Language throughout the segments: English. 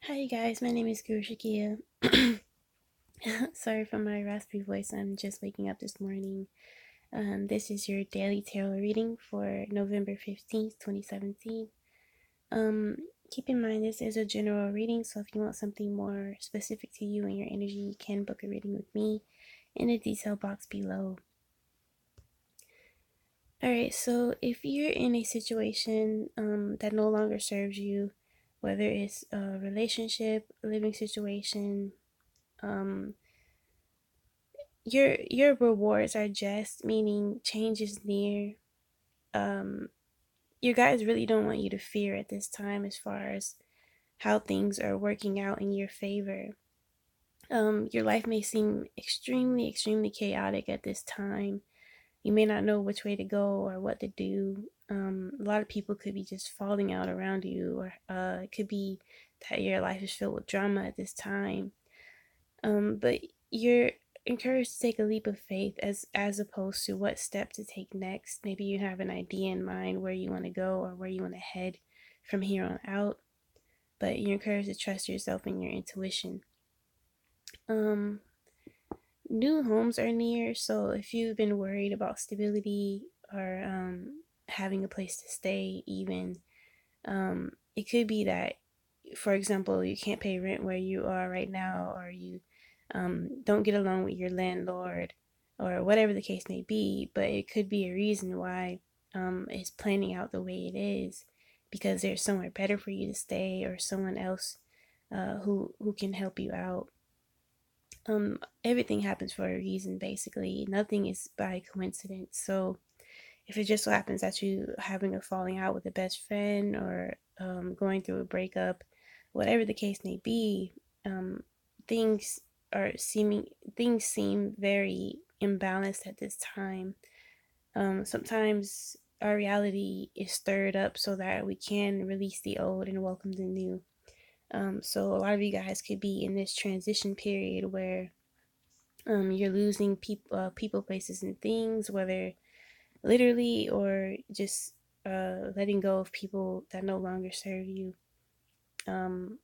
Hi, you guys. My name is Guru Shakia. Sorry for my raspy voice. I'm just waking up this morning. This is your daily tarot reading for November 15th, 2017. Um, Keep in mind this is a general reading, so if you want something more specific to you and your energy, you can book a reading with me in the detail box below. Alright, so if you're in a situation that no longer serves you, whether it's a relationship, a living situation, um, your rewards are just, meaning change is near. um your guides really don't want you to fear at this time as far as how things are working out in your favor. Your life may seem extremely chaotic at this time. You may not know which way to go or what to do. A lot of people could be just falling out around you, or it could be that your life is filled with drama at this time. But you're encouraged to take a leap of faith as opposed to what step to take next. Maybe you have an idea in mind where you want to go or where you want to head from here on out, but you're encouraged to trust yourself and your intuition. Um, New homes are near, so if you've been worried about stability or having a place to stay, even it could be that, for example, you can't pay rent where you are right now, or you don't get along with your landlord, or whatever the case may be. But it could be a reason why it's planning out the way it is, because there's somewhere better for you to stay, or someone else who can help you out. Everything happens for a reason, basically. Nothing is by coincidence. So if it just so happens that you having a falling out with a best friend, or going through a breakup, whatever the case may be, um, things things seem very imbalanced at this time. Sometimes our reality is stirred up so that we can release the old and welcome the new. So a lot of you guys could be in this transition period where you're losing people, places, and things, whether literally or just letting go of people that no longer serve you. Um,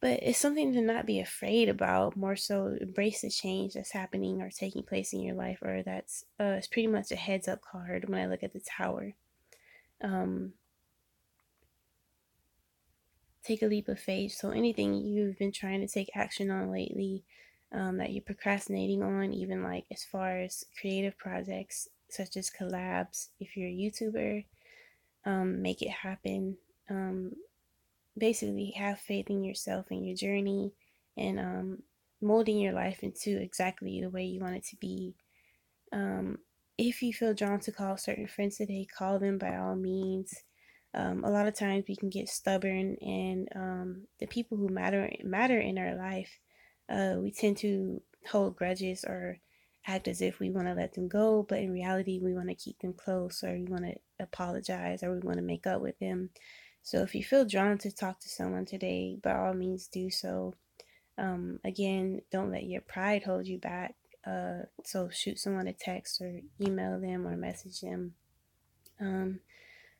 but it's something to not be afraid about. More so, embrace the change that's happening or taking place in your life, or that's it's pretty much a heads up card when I look at the tower. Um, Take a leap of faith. So anything you've been trying to take action on lately, that you're procrastinating on, even like as far as creative projects such as collabs, if you're a YouTuber, make it happen. Um, Basically, have faith in yourself and your journey, and molding your life into exactly the way you want it to be. Um, if you feel drawn to call certain friends today, call them by all means. A lot of times we can get stubborn, and the people who matter in our life, we tend to hold grudges or act as if we want to let them go, but in reality, we want to keep them close, or we want to apologize, or we want to make up with them. So if you feel drawn to talk to someone today, by all means do so. Again, don't let your pride hold you back. So shoot someone a text or email them or message them. Um,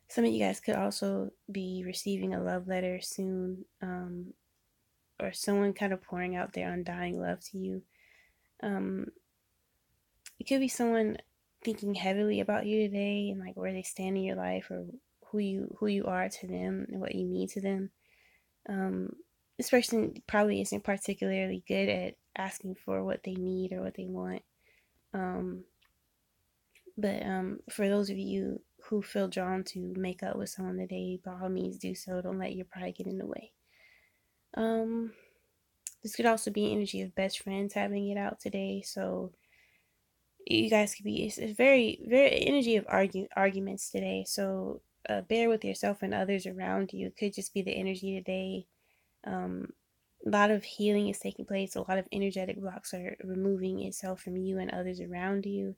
some of you guys could also be receiving a love letter soon, or someone kind of pouring out their undying love to you. Um, it could be someone thinking heavily about you today, and like where they stand in your life, or who you are to them and what you mean to them. Um, this person probably isn't particularly good at asking for what they need or what they want. Um, but for those of you who feel drawn to make up with someone today, by all means do so. Don't let your pride get in the way. Um, this could also be energy of best friends having it out today. So you guys could be, it's very energy of arguments today. So bear with yourself and others around you. It could just be the energy today. Um, a lot of healing is taking place. A lot of energetic blocks are removing itself from you and others around you.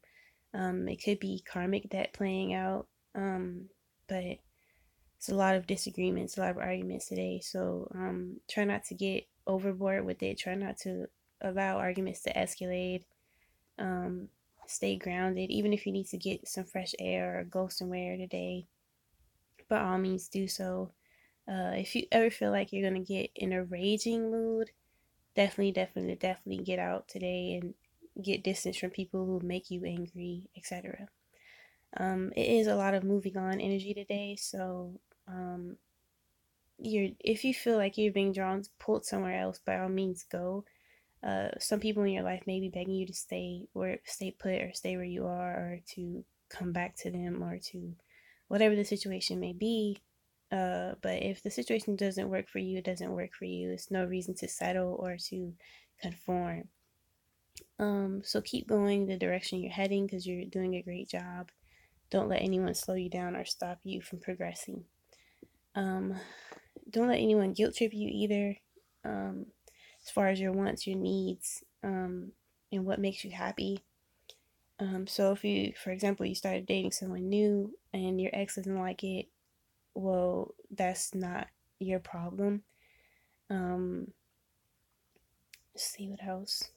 It could be karmic debt playing out, but it's a lot of disagreements, a lot of arguments today. So try not to get overboard with it. Try not to allow arguments to escalate. Um, Stay grounded. Even if you need to get some fresh air or go somewhere today, by all means do so. If you ever feel like you're gonna get in a raging mood, definitely get out today and get distance from people who make you angry, etc. It is a lot of moving on energy today, so if you feel like you're being drawn pulled somewhere else, by all means go. Some people in your life may be begging you to stay put, or stay where you are, or to come back to them, or to whatever the situation may be. But if the situation doesn't work for you, it doesn't work for you. It's no reason to settle or to conform. So keep going the direction you're heading, because you're doing a great job. Don't let anyone slow you down or stop you from progressing. Um, don't let anyone guilt trip you either. Um, as far as your wants, your needs, and what makes you happy. So if you, for example, you started dating someone new and your ex doesn't like it, well, that's not your problem. Um, let's see what else.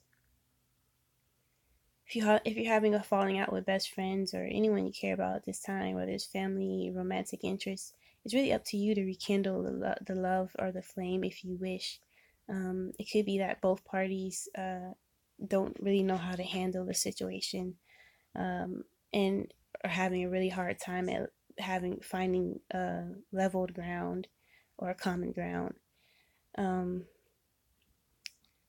If you're having a falling out with best friends or anyone you care about at this time, whether it's family, romantic interests, it's really up to you to rekindle the love or the flame if you wish. It could be that both parties don't really know how to handle the situation, um, and are having a really hard time at finding leveled ground or a common ground. Um,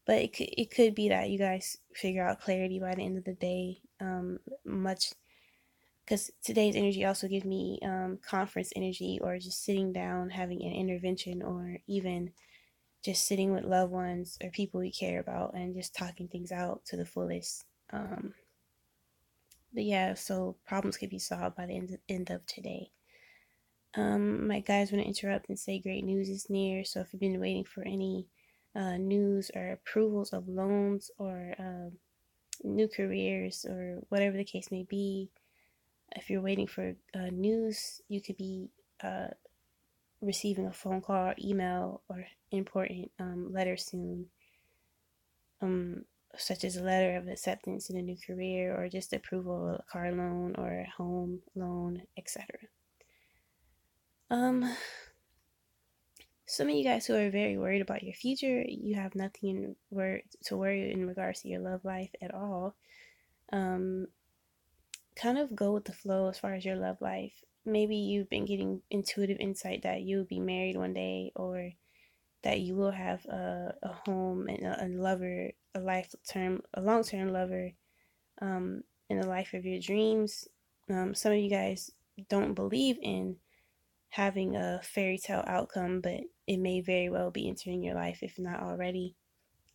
but it could be that you guys figure out clarity by the end of the day. Much because today's energy also gives me conference energy, or just sitting down having an intervention, or even just sitting with loved ones or people you care about and just talking things out to the fullest. But yeah, so problems could be solved by the end of today. My guys want to interrupt and say great news is near. So if you've been waiting for any news or approvals of loans, or new careers, or whatever the case may be, if you're waiting for news, you could be uh, receiving a phone call, email, or important letter soon, um, such as a letter of acceptance in a new career, or just approval of a car loan or a home loan, etc. Um, some of you guys who are very worried about your future, you have nothing to worry in regards to your love life at all. Um, Kind of go with the flow as far as your love life. Maybe you've been getting intuitive insight that you'll be married one day, or that you will have a home and a lover, a long term lover, in the life of your dreams. Some of you guys don't believe in having a fairy tale outcome, but it may very well be entering your life if not already.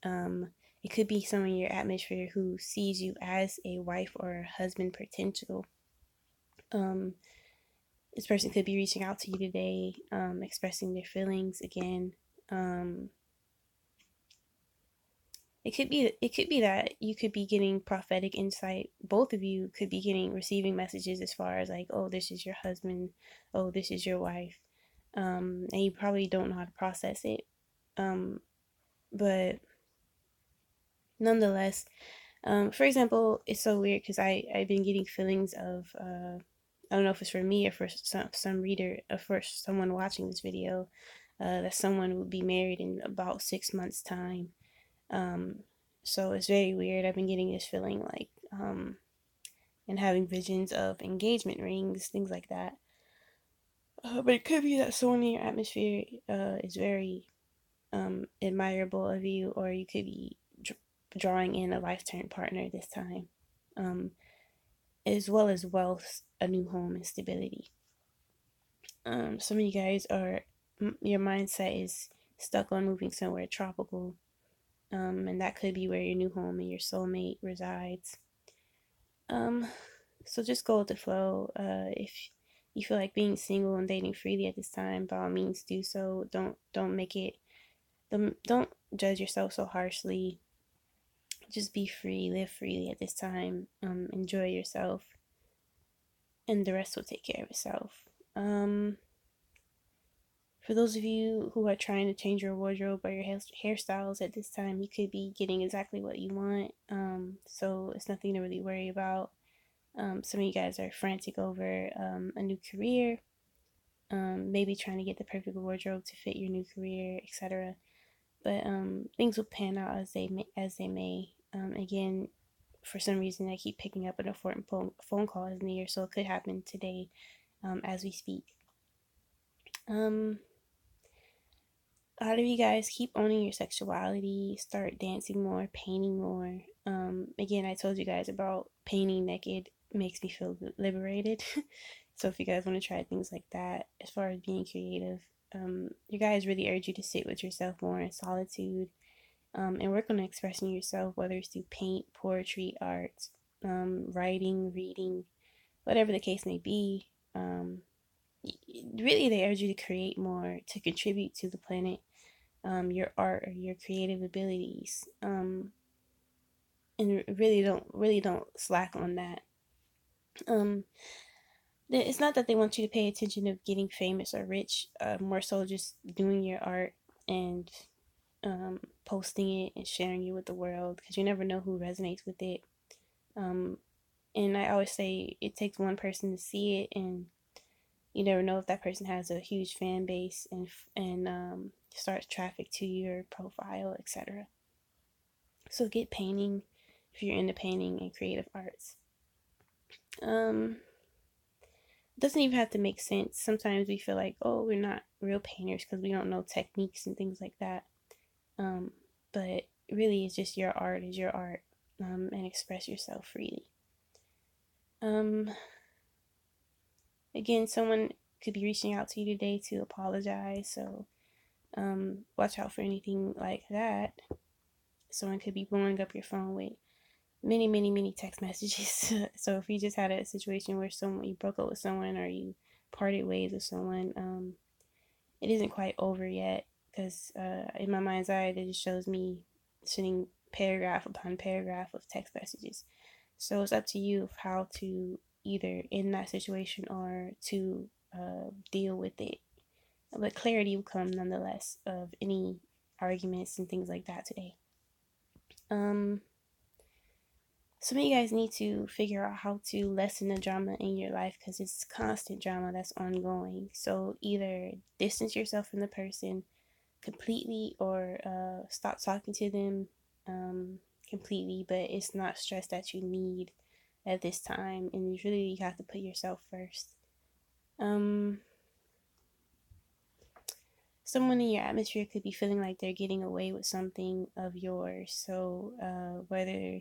Um, it could be someone in your atmosphere who sees you as a wife or a husband potential. Um, this person could be reaching out to you today, expressing their feelings again. Um, it could be that you could be getting prophetic insight. Both of you could be receiving messages as far as like, oh, this is your husband, oh, this is your wife, and you probably don't know how to process it. Um, but nonetheless, for example, it's so weird because I've been getting feelings of I don't know if it's for me or for some reader, or for someone watching this video, that someone would be married in about 6 months time. Um, so it's very weird. I've been getting this feeling like, and having visions of engagement rings, things like that. But it could be that someone in your atmosphere is very admirable of you, or you could be drawing in a lifetime partner this time, um, as well as wealth, a new home, and stability. Some of you guys are, your mindset is stuck on moving somewhere tropical, and that could be where your new home and your soulmate resides. Um, so just go with the flow. If you feel like being single and dating freely at this time, by all means do so. Don't make it. Don't judge yourself so harshly. Just be free, live freely at this time. Enjoy yourself, and the rest will take care of itself. For those of you who are trying to change your wardrobe or your hairstyles at this time, you could be getting exactly what you want. So it's nothing to really worry about. Some of you guys are frantic over a new career. maybe trying to get the perfect wardrobe to fit your new career, etc. But things will pan out as they may. Again, for some reason, I keep picking up an important phone call is near, so it could happen today as we speak. A lot of you guys keep owning your sexuality, start dancing more, painting more. Again, I told you guys about painting naked makes me feel liberated. So if you guys want to try things like that, as far as being creative, you guys really urge you to sit with yourself more in solitude, and work on expressing yourself, whether it's through paint, poetry, art, writing, reading, whatever the case may be. Really, they urge you to create more, to contribute to the planet, your art or your creative abilities, and really don't slack on that. Um, it's not that they want you to pay attention of getting famous or rich, more so just doing your art and posting it and sharing it with the world, because you never know who resonates with it. Um, and I always say it takes one person to see it, and you never know if that person has a huge fan base and starts traffic to your profile, etc. So get painting if you're into painting and creative arts. It doesn't even have to make sense. Sometimes we feel like, oh, we're not real painters because we don't know techniques and things like that. Um, but really, it's just your art is your art, and express yourself freely. Um, Again, someone could be reaching out to you today to apologize. So watch out for anything like that. Someone could be blowing up your phone with many, many, many text messages. So if you just had a situation where you broke up with someone or you parted ways with someone, it isn't quite over yet, because in my mind's eye, it just shows me sending paragraph upon paragraph of text messages. So it's up to you of how to either end that situation or to deal with it. But clarity will come nonetheless of any arguments and things like that today. Some of you guys need to figure out how to lessen the drama in your life, because it's constant drama that's ongoing. So either distance yourself from the person completely, or stop talking to them completely, but it's not stress that you need at this time, and really you have to put yourself first. Someone in your atmosphere could be feeling like they're getting away with something of yours. So whether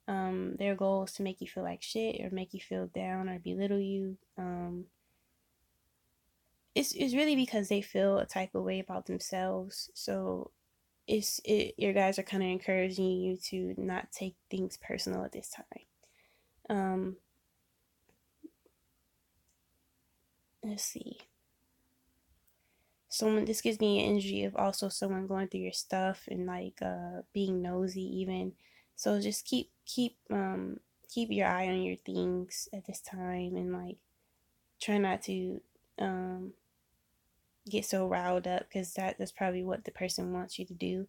their goal is to make you feel like shit or make you feel down or belittle you, it's really because they feel a type of way about themselves. So your guys are kind of encouraging you to not take things personal at this time. Let's see. This gives me an energy of also someone going through your stuff and like being nosy even. So just keep your eye on your things at this time, and like try not to get so riled up, because that's probably what the person wants you to do.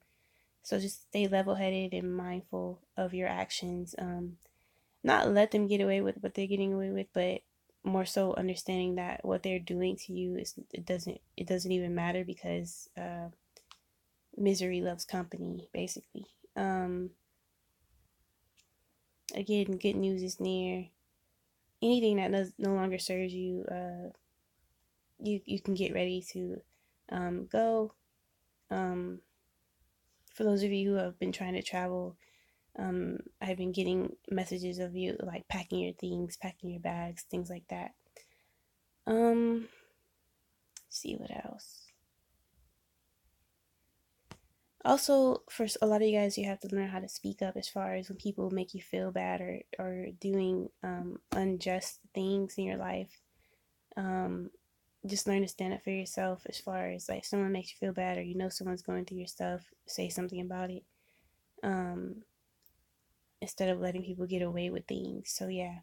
So just stay level headed and mindful of your actions. Not let them get away with what they're getting away with, but more so understanding that what they're doing to you it doesn't even matter, because misery loves company, basically. Again, good news is near. Anything that no longer serves you, you can get ready to go. For those of you who have been trying to travel, I've been getting messages of you like packing your things, packing your bags, things like that. See what else. Also, for a lot of you guys, you have to learn how to speak up as far as when people make you feel bad, or doing unjust things in your life. Just learn to stand up for yourself, as far as like someone makes you feel bad, or someone's going through your stuff, say something about it. Instead of letting people get away with things. So yeah.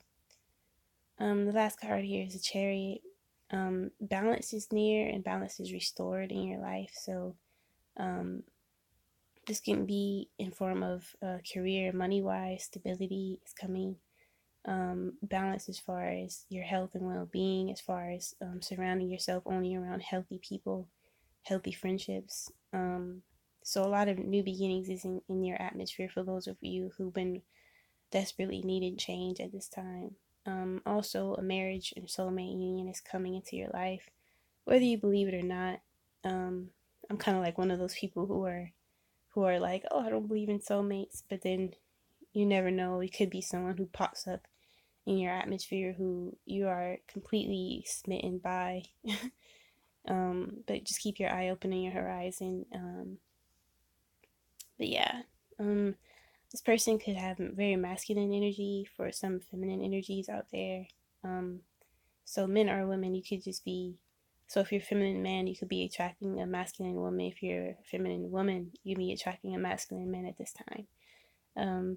The last card here is a Chariot. Balance is near and balance is restored in your life. So this can be in form of career, money wise, stability is coming. balance as far as your health and well-being, as far as surrounding yourself only around healthy people, healthy friendships. So a lot of new beginnings is in your atmosphere for those of you who've been desperately needing change at this time. Also, a marriage and soulmate union is coming into your life, whether you believe it or not. I'm kind of like one of those people who are like, oh, I don't believe in soulmates, but then you never know. It could be someone who pops up in your atmosphere who you are completely smitten by. But just keep your eye open and your horizon. But yeah, um, this person could have very masculine energy for some feminine energies out there. Um, so men or women, you could just be. So if you're a feminine man, you could be attracting a masculine woman. If you're a feminine woman, you'd be attracting a masculine man at this time.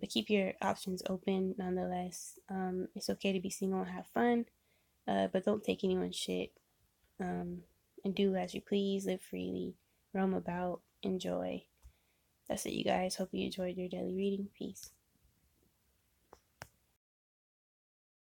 But keep your options open nonetheless. It's okay to be single and have fun, but don't take anyone's shit. Um, and do as you please, live freely, roam about, enjoy. That's it, you guys. Hope you enjoyed your daily reading. Peace.